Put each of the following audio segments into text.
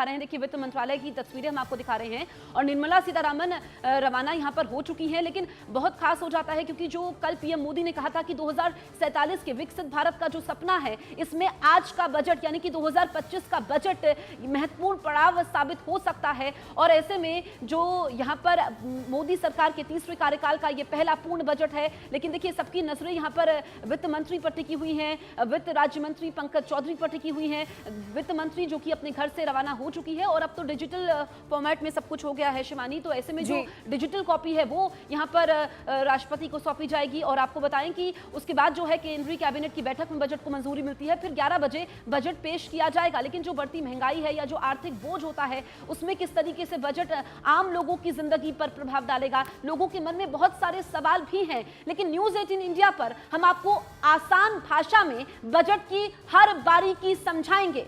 रहे हैं। देखिए, वित्त मंत्रालय की तस्वीरें हम आपको दिखा रहे हैं और निर्मला सीतारमण रवाना यहां पर हो चुकी हैं। लेकिन बहुत खास हो जाता है क्योंकि जो कल पीएम मोदी ने कहा था कि 2047 के विकसित भारत का जो सपना है, इसमें आज का बजट यानी कि 2025 का बजट महत्वपूर्ण पड़ाव साबित हो सकता है। और ऐसे में जो यहां पर मोदी सरकार के तीसरे कार्यकाल का ये पहला पूर्ण बजट है। लेकिन देखिए, सबकी नजरें यहां पर वित्त मंत्री पर टिकी हुई हैं, वित्त राज्य मंत्री पंकज चौधरी पर टिकी हुई हैं। वित्त मंत्री जो कि अपने घर से रवाना हो चुकी है और अब तो डिजिटल फॉर्मेट में सब कुछ हो गया है शिवानी। तो ऐसे में जो डिजिटल कॉपी है वो यहां पर राष्ट्रपति को सौंपी जाएगी। और आपको बताएं कि उसके बाद जो है केंद्रीय कैबिनेट की बैठक में बजट को मंजूरी मिलती है, फिर 11 बजे बजट पेश किया जाएगा। लेकिन जो बढ़ती महंगाई है या जो आर्थिक बोझ होता है, उसमें किस तरीके से बजट आम लोगों की जिंदगी पर प्रभाव डालेगा, लोगों के मन में बहुत सारे सवाल भी हैं। लेकिन न्यूज़ 18 इंडिया पर हम आपको आसान भाषा में बजट की हर बारीकी समझाएंगे।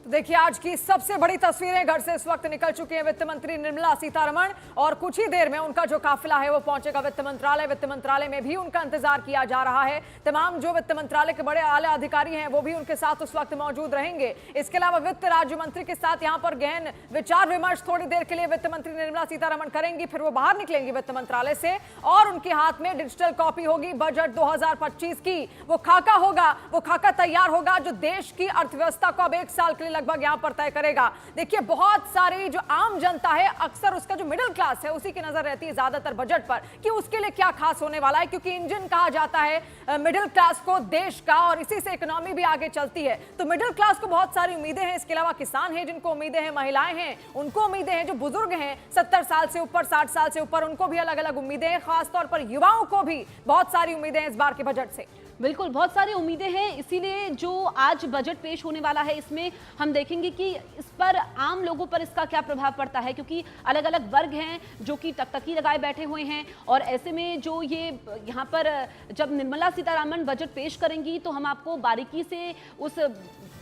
देखिए, आज की सबसे बड़ी तस्वीरें घर से इस वक्त निकल चुकी हैं वित्त मंत्री निर्मला सीतारमण, और कुछ ही देर में उनका जो काफिला है वो पहुंचेगा वित्त मंत्रालय। वित्त मंत्रालय में भी उनका इंतजार किया जा रहा है। तमाम जो वित्त मंत्रालय के बड़े आला अधिकारी हैं वो भी उनके साथ उस वक्त मौजूद रहेंगे। इसके अलावा वित्त राज्य मंत्री के साथ यहाँ पर गहन विचार विमर्श थोड़ी देर के लिए वित्त मंत्री निर्मला सीतारमण करेंगी। फिर वो बाहर निकलेंगी वित्त मंत्रालय से और उनके हाथ में डिजिटल कॉपी होगी बजट 2025 की। वो खाका होगा, वो खाका तैयार होगा जो देश की अर्थव्यवस्था को अब 1 साल के लिए लगभग यहां पर तय करेगा। देखिए, बहुत सारी जो आम जनता है, अक्सर उसका जो मिडिल क्लास है उसी की नजर रहती है ज्यादातर बजट पर कि उसके लिए क्या खास होने वाला है, क्योंकि इंजन कहा जाता है मिडिल क्लास को देश का, और इसी से इकोनॉमी भी आगे चलती है। तो मिडिल क्लास को बहुत सारी उम्मीदें हैं। इसके अलावा किसान हैं जिनको उम्मीदें हैं, महिलाएं हैं उनको उम्मीदें हैं, जो बुजुर्ग हैं 70 साल से ऊपर, 60 साल से ऊपर, उनको भी अलग अलग उम्मीदें हैं। खासतौर पर युवाओं को भी बहुत सारी उम्मीदें हैं इस बार के बजट से। बिल्कुल, बहुत सारी उम्मीदें हैं। इसीलिए जो आज बजट पेश होने वाला है, इसमें हम देखेंगे कि इस पर आम लोगों पर इसका क्या प्रभाव पड़ता है, क्योंकि अलग अलग वर्ग हैं जो कि टकटकी लगाए बैठे हुए हैं। और ऐसे में जो ये यहाँ पर जब निर्मला सीतारमण बजट पेश करेंगी तो हम आपको बारीकी से उस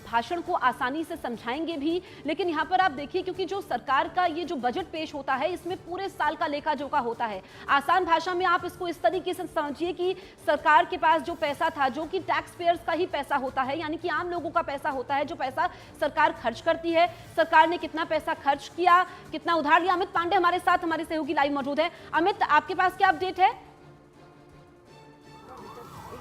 भाषण को आसानी से समझाएंगे भी। लेकिन यहाँ पर आप देखिए, क्योंकि जो सरकार का ये जो बजट पेश होता है, इसमें पूरे साल का लेखा जोखा होता है। आसान भाषा में आप इसको इस तरीके से समझिए कि सरकार के पास जो पैसा था, जो कि टैक्स पेयर्स का ही पैसा होता है, यानी कि आम लोगों का पैसा होता है, जो पैसा सरकार खर्च करती है, सरकार ने कितना पैसा खर्च किया, कितना उधार लिया। अमित पांडे हमारे साथ, हमारे सहयोगी लाइव मौजूद है। अमित, आपके पास क्या अपडेट है?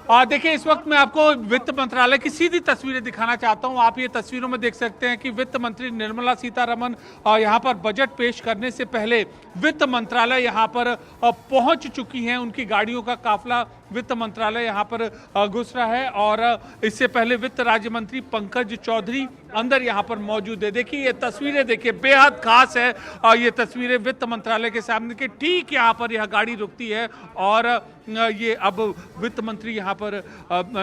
देखिए, इस वक्त मैं आपको वित्त मंत्रालय की सीधी तस्वीरें दिखाना चाहता हूं। आप ये तस्वीरों में देख सकते हैं कि वित्त मंत्री निर्मला सीतारमण यहां पर बजट पेश करने से पहले वित्त मंत्रालय यहां पर पहुंच चुकी हैं। उनकी गाड़ियों का काफिला वित्त मंत्रालय यहां पर घुस रहा है और इससे पहले वित्त राज्य मंत्री पंकज चौधरी अंदर यहां पर मौजूद है। देखिए, ये तस्वीरें देखिए, बेहद खास है। ये तस्वीरें वित्त मंत्रालय के सामने के ठीक यहां पर यह गाड़ी रुकती है और ये अब वित्त मंत्री यहाँ पर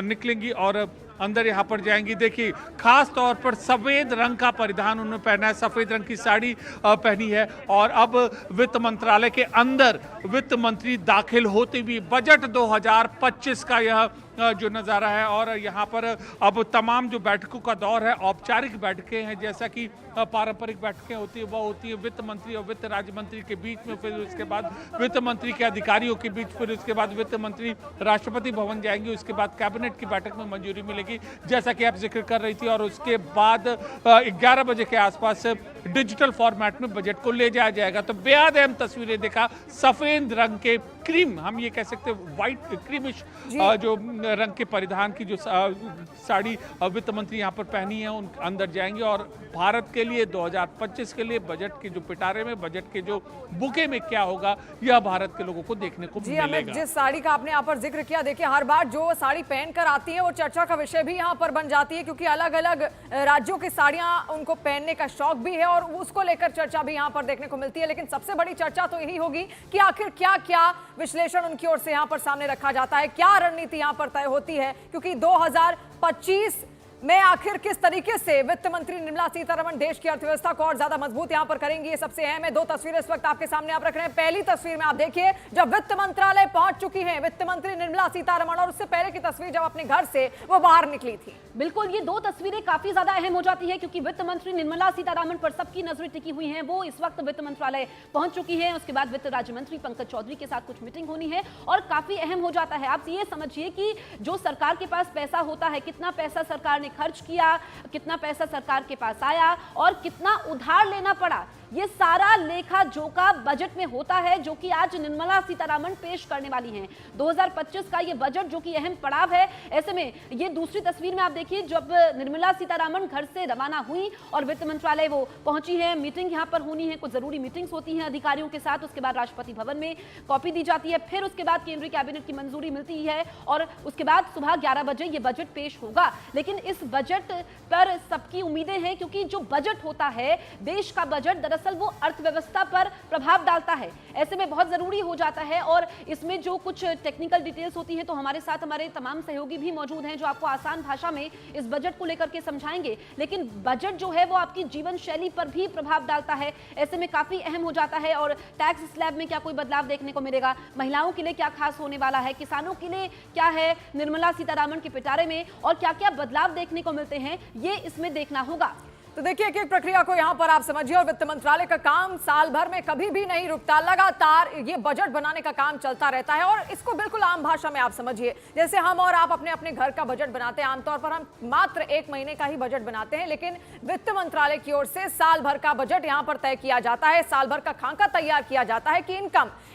निकलेंगी और अंदर यहाँ पर जाएंगी। देखिए, खास तौर पर सफेद रंग का परिधान उन्होंने पहना है, सफेद रंग की साड़ी पहनी है और अब वित्त मंत्रालय के अंदर वित्त मंत्री दाखिल होते हुए बजट 2025 का यह जो नज़ारा है। और यहाँ पर अब तमाम जो बैठकों का दौर है, औपचारिक बैठकें हैं, जैसा कि पारंपरिक बैठकें होती है वो होती है वित्त मंत्री और वित्त राज्य मंत्री के बीच में, फिर उसके बाद वित्त मंत्री के अधिकारियों के बीच, फिर उसके बाद वित्त मंत्री राष्ट्रपति भवन जाएंगे, उसके बाद कैबिनेट की बैठक में मंजूरी मिलेगी, जैसा कि आप जिक्र कर रही थी। और उसके बाद 11 बजे के आसपास डिजिटल फॉर्मेट में बजट को ले जाया जाएगा। तो बेहद अहम तस्वीरें देखा, सफेद रंग के क्रीम, हम ये कह सकते हैं व्हाइट क्रीमिश जो रंग के परिधान की जो साड़ी वित्त मंत्री यहाँ पर पहनी है, उन अंदर जाएंगे और भारत के लिए 2025 के लिए बजट के जो पिटारे में, बजट के जो बुके में क्या होगा, यह भारत के लोगों को देखने को मिलेगा। जिस साड़ी का आपने यहाँ पर जिक्र किया, देखिए हर बार जो साड़ी पहनकर आती है वो चर्चा का विषय भी यहाँ पर बन जाती है, क्योंकि अलग अलग राज्यों की साड़ियां उनको पहनने का शौक भी है और उसको लेकर चर्चा भी यहाँ पर देखने को मिलती है। लेकिन सबसे बड़ी चर्चा तो यही होगी कि आखिर क्या क्या विश्लेषण उनकी ओर से यहाँ पर सामने रखा जाता है, क्या रणनीति यहाँ पर तय होती है, क्योंकि 2025 में आखिर किस तरीके से वित्त मंत्री निर्मला सीतारमण देश की अर्थव्यवस्था को और ज्यादा मजबूत यहां पर करेंगी, ये सबसे अहम है। 2 तस्वीरें इस वक्त आपके सामने आप रख रहे हैं। पहली तस्वीर में आप देखिए, जब वित्त मंत्रालय पहुंच चुकी हैं वित्त मंत्री निर्मला सीतारमण, और उससे पहले की तस्वीर जब अपने घर से वो बाहर निकली थी। बिल्कुल, ये 2 तस्वीरें काफी ज्यादा अहम हो जाती है, क्योंकि वित्त मंत्री निर्मला सीतारमण पर सबकी नजरें टिकी हुई हैं। वो इस वक्त वित्त मंत्रालय पहुंच चुकी है। उसके बाद वित्त राज्य मंत्री पंकज चौधरी के साथ कुछ मीटिंग होनी है और काफी अहम हो जाता है। आप ये समझिए कि जो सरकार के पास पैसा होता है, कितना पैसा सरकार ने खर्च किया, कितना पैसा सरकार के पास आया और कितना उधार लेना पड़ा, ये सारा लेखा जोखा बजट में होता है, जो कि आज निर्मला सीतारमण पेश करने वाली हैं। 2025 का ये बजट जो कि अहम पड़ाव है। ऐसे में ये दूसरी तस्वीर में आप देखिए, जब निर्मला सीतारमण घर से रवाना हुई और वित्त मंत्रालय वो पहुंची है, मीटिंग यहां पर होनी है, कुछ जरूरी मीटिंग्स होती हैं अधिकारियों के साथ, उसके बाद राष्ट्रपति भवन में कॉपी दी जाती है, फिर उसके बाद केंद्रीय कैबिनेट की मंजूरी मिलती है और उसके बाद सुबह 11 बजे ये बजट पेश होगा। लेकिन इस बजट पर सबकी उम्मीदें हैं, क्योंकि जो बजट होता है, देश का बजट दरअसल वो अर्थव्यवस्था पर प्रभाव डालता है। ऐसे में बहुत जरूरी हो जाता है और इसमें जो कुछ टेक्निकल डिटेल्स होती है, तो हमारे साथ हमारे तमाम सहयोगी भी मौजूद हैं जो आपको आसान भाषा में इस बजट को लेकर के समझाएंगे। लेकिन बजट जो है वो आपकी जीवन शैली पर भी प्रभाव डालता है, ऐसे में काफी अहम हो जाता है। और टैक्स स्लैब में क्या कोई बदलाव देखने को मिलेगा, महिलाओं के लिए क्या खास होने वाला है, किसानों के लिए क्या है निर्मला सीतारमण के पिटारे में, और क्या क्या बदलाव देखने को मिलते हैं, ये इसमें देखना होगा। तो देखिए एक एक प्रक्रिया को यहां पर आप समझिए। और वित्त मंत्रालय का काम साल भर में कभी भी नहीं रुकता, लगातार ये बजट बनाने का काम चलता रहता है। और इसको बिल्कुल आम भाषा में आप समझिए, जैसे हम और आप अपने अपने घर का बजट बनाते हैं, आमतौर पर हम मात्र 1 महीने का ही बजट बनाते हैं, लेकिन वित्त मंत्रालय की ओर से साल भर का बजट यहां पर तय किया जाता है, साल भर का खाका तैयार किया जाता है कि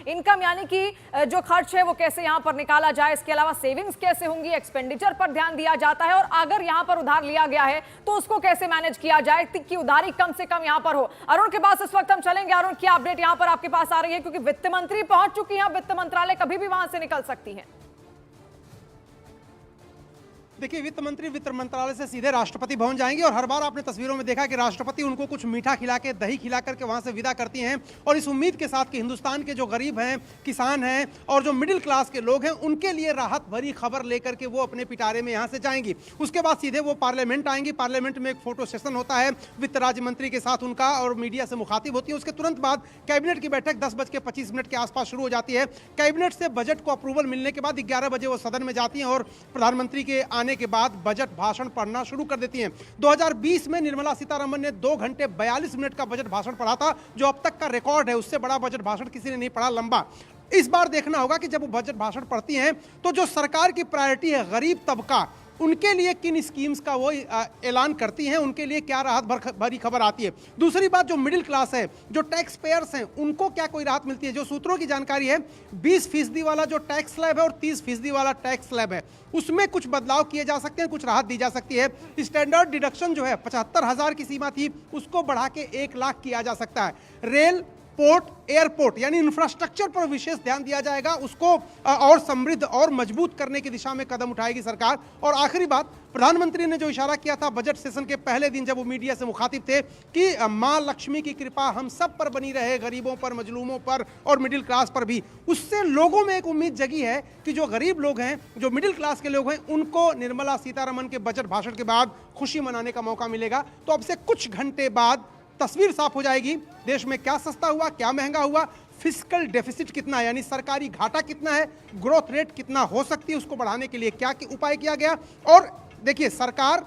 इनकम यानी कि जो खर्च है वो कैसे यहां पर निकाला जाए, इसके अलावा सेविंग्स कैसे होंगी, एक्सपेंडिचर पर ध्यान दिया जाता है, और अगर यहां पर उधार लिया गया है तो उसको कैसे मैनेज किया जाए कि उधारी कम से कम यहां पर हो। अरुण के पास इस वक्त हम चलेंगे। अरुण, क्या अपडेट यहां पर आपके पास आ रही है, क्योंकि वित्त मंत्री पहुंच चुकी हैं, वित्त मंत्रालय कभी भी वहां से निकल सकती है। देखिए, वित्त मंत्री वित्त मंत्रालय से सीधे राष्ट्रपति भवन जाएंगे और हर बार आपने तस्वीरों में देखा कि राष्ट्रपति उनको कुछ मीठा खिला के, दही खिला करके वहां से विदा करती हैं, और इस उम्मीद के साथ कि हिंदुस्तान के जो गरीब हैं, किसान हैं और जो मिडिल क्लास के लोग हैं, उनके लिए राहत भरी खबर लेकर के वो अपने पिटारे में यहां से जाएंगी। उसके बाद सीधे वो पार्लियामेंट आएंगी। पार्लियामेंट में एक फोटो सेशन होता है वित्त राज्य मंत्री के साथ उनका, और मीडिया से मुखातिब होती है। उसके तुरंत बाद कैबिनेट की बैठक 10:25 के आसपास शुरू हो जाती है। कैबिनेट से बजट को अप्रूवल मिलने के बाद 11 बजे वो सदन में जाती हैं और प्रधानमंत्री के आने के बाद बजट भाषण पढ़ना शुरू कर देती हैं। 2020 में निर्मला सीतारमण ने 2 घंटे 42 मिनट का बजट भाषण पढ़ा था, जो अब तक का रिकॉर्ड है। उससे बड़ा बजट भाषण किसी ने नहीं पढ़ा लंबा। इस बार देखना होगा कि जब वो बजट भाषण पढ़ती हैं तो जो सरकार की प्रायोरिटी है, गरीब तबका, उनके लिए किन स्कीम्स का वो ऐलान करती हैं, उनके लिए क्या राहत भरी खबर आती है। दूसरी बात, जो मिडिल क्लास है, जो टैक्स पेयर्स हैं, उनको क्या कोई राहत मिलती है। जो सूत्रों की जानकारी है, 20% वाला जो टैक्स स्लैब है और 30% वाला टैक्स स्लैब है, उसमें कुछ बदलाव किए जा सकते हैं, कुछ राहत दी जा सकती है। स्टैंडर्ड डिडक्शन जो है 75,000 की सीमा थी, उसको बढ़ा के 1 लाख किया जा सकता है। रेल, पोर्ट, एयरपोर्ट यानी इंफ्रास्ट्रक्चर पर विशेष ध्यान दिया जाएगा, उसको और समृद्ध और मजबूत करने की दिशा में कदम उठाएगी सरकार। और आखिरी बात, प्रधानमंत्री ने जो इशारा किया था बजट सेशन के पहले दिन जब वो मीडिया से मुखातिब थे कि मां लक्ष्मी की कृपा हम सब पर बनी रहे, गरीबों पर, मजलूमों पर और मिडिल क्लास पर भी, उससे लोगों में एक उम्मीद जगी है कि जो गरीब लोग हैं, जो मिडिल क्लास के लोग हैं, उनको निर्मला सीतारमण के बजट भाषण के बाद खुशी मनाने का मौका मिलेगा। तो अब से कुछ घंटे बाद तस्वीर साफ हो जाएगी, देश में क्या सस्ता हुआ, क्या महंगा हुआ, फिस्कल डेफिसिट कितना है यानी सरकारी घाटा कितना है, ग्रोथ रेट कितना हो सकती है, उसको बढ़ाने के लिए क्या उपाय किया गया। और देखिए, सरकार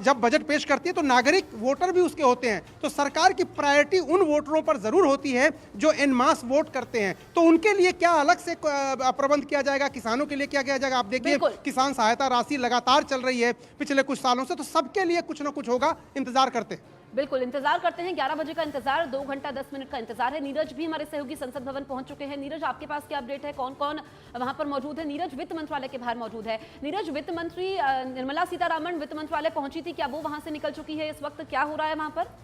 जब बजट पेश करती है तो नागरिक वोटर भी उसके होते हैं, तो सरकार की प्रायोरिटी उन वोटरों पर जरूर होती है जो एन मास वोट करते हैं। तो उनके लिए क्या अलग से प्रबंध किया जाएगा, किसानों के लिए क्या किया जाएगा। आप देखिए, किसान सहायता राशि लगातार चल रही है पिछले कुछ सालों से, तो सबके लिए कुछ ना कुछ होगा, इंतजार करते हैं। बिल्कुल इंतजार करते हैं। 11 बजे का इंतजार, 2 घंटा 10 मिनट का इंतजार है। नीरज भी हमारे सहयोगी संसद भवन पहुंच चुके हैं। नीरज, आपके पास क्या अपडेट है, कौन कौन वहां पर मौजूद है? नीरज वित्त मंत्रालय के बाहर मौजूद है। नीरज, वित्त मंत्री निर्मला सीतारमण वित्त मंत्रालय पहुंची थी, क्या वो वहां से निकल चुकी है? इस वक्त क्या हो रहा है वहां पर?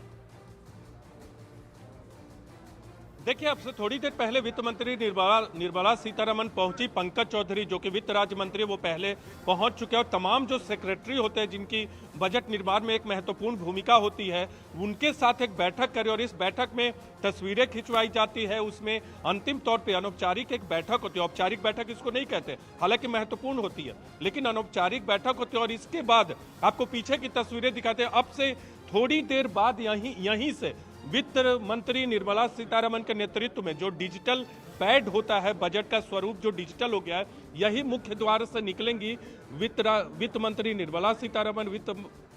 देखिए, अब से थोड़ी देर पहले वित्त मंत्री निर्मला सीतारमण पहुंची। पंकज चौधरी जो कि वित्त राज्य मंत्री, वो पहले पहुंच चुके हैं, और तमाम जो सेक्रेटरी होते हैं जिनकी बजट निर्माण में एक महत्वपूर्ण भूमिका होती है, उनके साथ एक बैठक करें। और इस बैठक में तस्वीरें खिंचवाई जाती है, उसमें अंतिम तौर पे अनौपचारिक एक बैठक होती है। औपचारिक बैठक इसको नहीं कहते, हालांकि महत्वपूर्ण होती है, लेकिन अनौपचारिक बैठक होती है। और इसके बाद आपको पीछे की तस्वीरें दिखाते हैं। अब से थोड़ी देर बाद यहीं से वित्त मंत्री निर्मला सीतारमण के नेतृत्व में जो डिजिटल पैड होता है, बजट का स्वरूप जो डिजिटल हो गया है, यही मुख्य द्वार से निकलेंगी वित्त मंत्री निर्मला सीतारमण, वित्त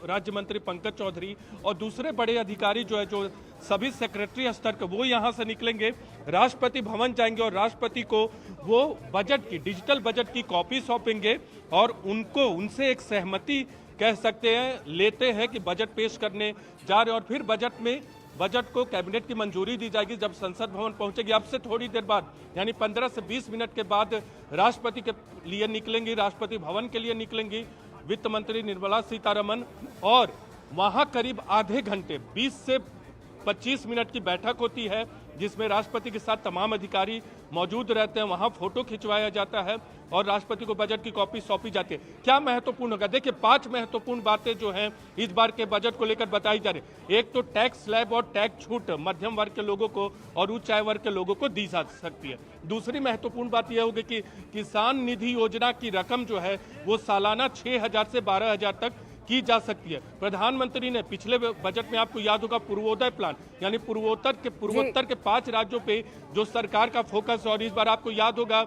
राज्य मंत्री पंकज चौधरी और दूसरे बड़े अधिकारी जो है, जो सभी सेक्रेटरी स्तर के, वो यहाँ से निकलेंगे, राष्ट्रपति भवन जाएंगे और राष्ट्रपति को वो बजट की, डिजिटल बजट की कॉपी सौंपेंगे और उनसे एक सहमति कह सकते हैं लेते हैं कि बजट पेश करने जा रहे हैं और फिर बजट को कैबिनेट की मंजूरी दी जाएगी जब संसद भवन पहुंचेगी। अब से थोड़ी देर बाद यानी 15 से 20 मिनट के बाद राष्ट्रपति के लिए निकलेंगी, राष्ट्रपति भवन के लिए निकलेंगी वित्त मंत्री निर्मला सीतारमन और वहां करीब आधे घंटे 20 से 25 मिनट की बैठक होती है जिसमें राष्ट्रपति के साथ तमाम अधिकारी मौजूद रहते हैं। वहां फोटो खिंचवाया जाता है और राष्ट्रपति को बजट की कॉपी सौंपी जाती है। क्या महत्वपूर्ण होगा? देखिए 5 महत्वपूर्ण बातें जो हैं इस बार के बजट को लेकर बताई जा रही। एक तो टैक्स स्लैब और टैक्स छूट मध्यम वर्ग के लोगों को और उच्च आय वर्ग के लोगों को दी जा सकती है। दूसरी महत्वपूर्ण बात यह होगी कि किसान निधि योजना की रकम जो है वो सालाना 6,000 से 12,000 तक की जा सकती है। प्रधानमंत्री ने पिछले बजट में आपको याद होगा पूर्वोदय प्लान यानी पूर्वोत्तर के 5 राज्यों पे जो सरकार का फोकस है और इस बार आपको याद होगा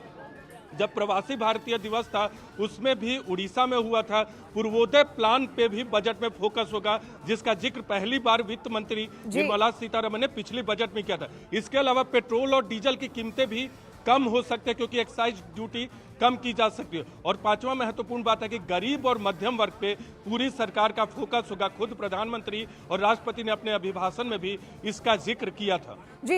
जब प्रवासी भारतीय दिवस था उसमें भी उड़ीसा में हुआ था। पूर्वोदय प्लान पे भी बजट में फोकस होगा जिसका जिक्र पहली बार वित्त मंत्री निर्मला सीतारमन ने पिछले बजट में किया था। इसके अलावा पेट्रोल और डीजल की कीमतें भी कम हो सकते हैं क्योंकि एक्साइज ड्यूटी कम की जा सकती है। और 5वां महत्वपूर्ण बात है कि गरीब और मध्यम वर्ग पे पूरी सरकार का फोकस होगा। खुद प्रधानमंत्री और राष्ट्रपति ने अपने अभिभाषण में भी इसका जिक्र किया था। जी